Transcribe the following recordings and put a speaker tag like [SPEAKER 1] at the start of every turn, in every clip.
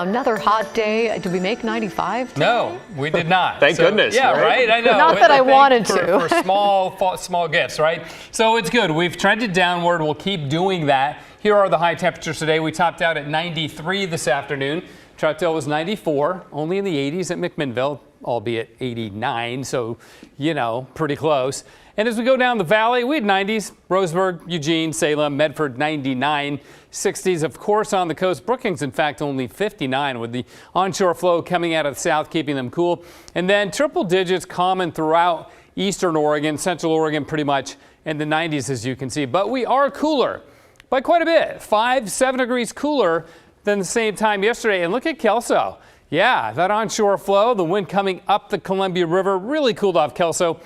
[SPEAKER 1] Another hot day. Did we make 95 today?
[SPEAKER 2] No, we did not.
[SPEAKER 3] Thank goodness.
[SPEAKER 2] Yeah, right? I know.
[SPEAKER 1] Not that I wanted to.
[SPEAKER 2] For small gifts, right? So it's good. We've trended downward. We'll keep doing that. Here are the high temperatures today. We topped out at 93 this afternoon. Troutdale was 94, only in the 80s at McMinnville, albeit 89, so, you know, pretty close. And as we go down the valley, we had 90s, Roseburg, Eugene, Salem, Medford 99, 60s, of course, on the coast. Brookings, in fact, only 59 with the onshore flow coming out of the south, keeping them cool. And then triple digits common throughout eastern Oregon, central Oregon pretty much in the 90s, as you can see. But we are cooler by quite a bit, 5-7 degrees cooler than the same time yesterday. And look at Kelso. Yeah, that onshore flow, the wind coming up the Columbia River really cooled off Kelso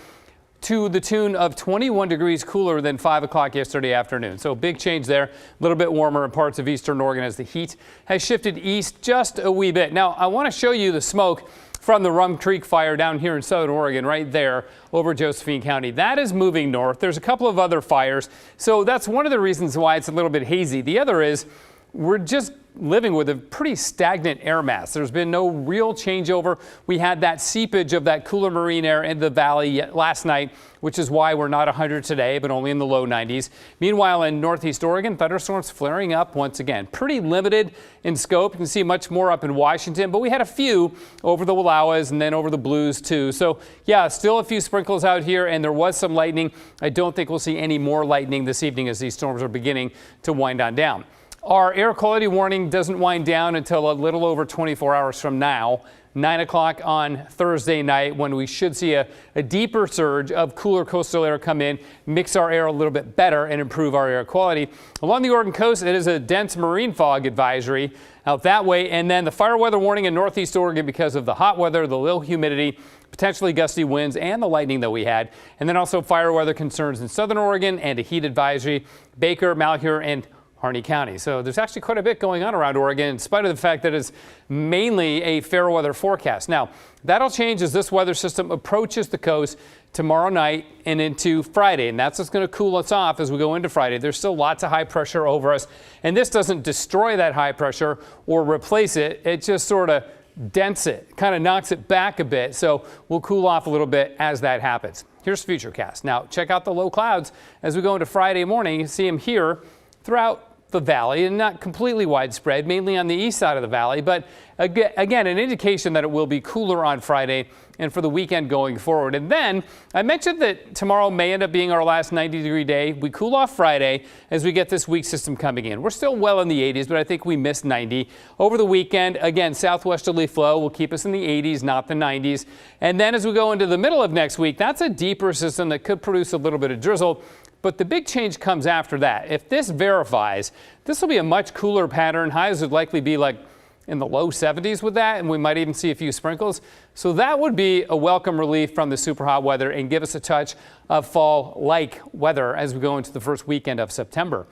[SPEAKER 2] to the tune of 21 degrees cooler than 5 o'clock yesterday afternoon. So big change there, a little bit warmer in parts of eastern Oregon as the heat has shifted east just a wee bit. Now, I want to show you the smoke from the Rum Creek Fire down here in southern Oregon, right there over Josephine County. That is moving north. There's a couple of other fires. So that's one of the reasons why it's a little bit hazy. The other is we're just living with a pretty stagnant air mass. There's been no real changeover. We had that seepage of that cooler marine air into the valley last night, which is why we're not 100 today, but only in the low 90s. Meanwhile, in northeast Oregon, thunderstorms flaring up once again. Pretty limited in scope. You can see much more up in Washington, but we had a few over the Wallowas and then over the Blues too. So yeah, still a few sprinkles out here, and there was some lightning. I don't think we'll see any more lightning this evening as these storms are beginning to wind on down. Our air quality warning doesn't wind down until a little over 24 hours from now, 9 o'clock on Thursday night, when we should see a deeper surge of cooler coastal air come in, mix our air a little bit better, and improve our air quality. Along the Oregon coast, it is a dense marine fog advisory out that way, and then the fire weather warning in northeast Oregon because of the hot weather, the low humidity, potentially gusty winds, and the lightning that we had, and then also fire weather concerns in southern Oregon and a heat advisory, Baker, Malheur, and Harney County. So there's actually quite a bit going on around Oregon, in spite of the fact that it's mainly a fair weather forecast. Now, that'll change as this weather system approaches the coast tomorrow night and into Friday, and that's what's going to cool us off as we go into Friday. There's still lots of high pressure over us, and this doesn't destroy that high pressure or replace it. It just sort of dents it, kind of knocks it back a bit. So we'll cool off a little bit as that happens. Here's Futurecast. Now, check out the low clouds as we go into Friday morning. You see them here throughout the valley, and not completely widespread, mainly on the east side of the valley, but again, an indication that it will be cooler on Friday and for the weekend going forward. And then I mentioned that tomorrow may end up being our last 90-degree day. We cool off Friday as we get this weak system coming in. We're still well in the 80s, but I think we missed 90. Over the weekend, again, southwesterly flow will keep us in the 80s, not the 90s. And then as we go into the middle of next week, that's a deeper system that could produce a little bit of drizzle. But the big change comes after that. If this verifies, this will be a much cooler pattern. Highs would likely be like in the low 70s with that, and we might even see a few sprinkles. So that would be a welcome relief from the super hot weather and give us a touch of fall-like weather as we go into the first weekend of September.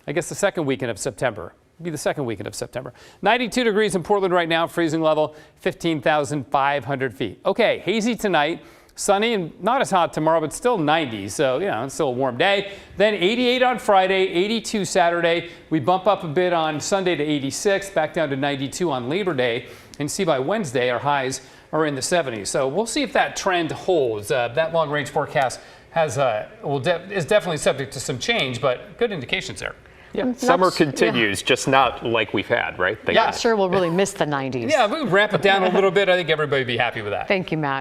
[SPEAKER 2] I guess the second weekend of September. Be the second weekend of September. 92 degrees in Portland right now, freezing level 15,500 feet. Okay, hazy tonight. Sunny and not as hot tomorrow, but still 90, so you know, it's still a warm day. Then 88 on Friday, 82 Saturday. We bump up a bit on Sunday to 86, back down to 92 on Labor Day. And see by Wednesday, our highs are in the 70s. So we'll see if that trend holds. That long-range forecast has is definitely subject to some change, but good indications there.
[SPEAKER 3] Yeah, summer continues, just not like we've had, right?
[SPEAKER 1] Yeah, sure, we'll really miss the 90s.
[SPEAKER 2] Yeah, we ramp it down a little bit. I think everybody would be happy with that.
[SPEAKER 1] Thank you, Matt.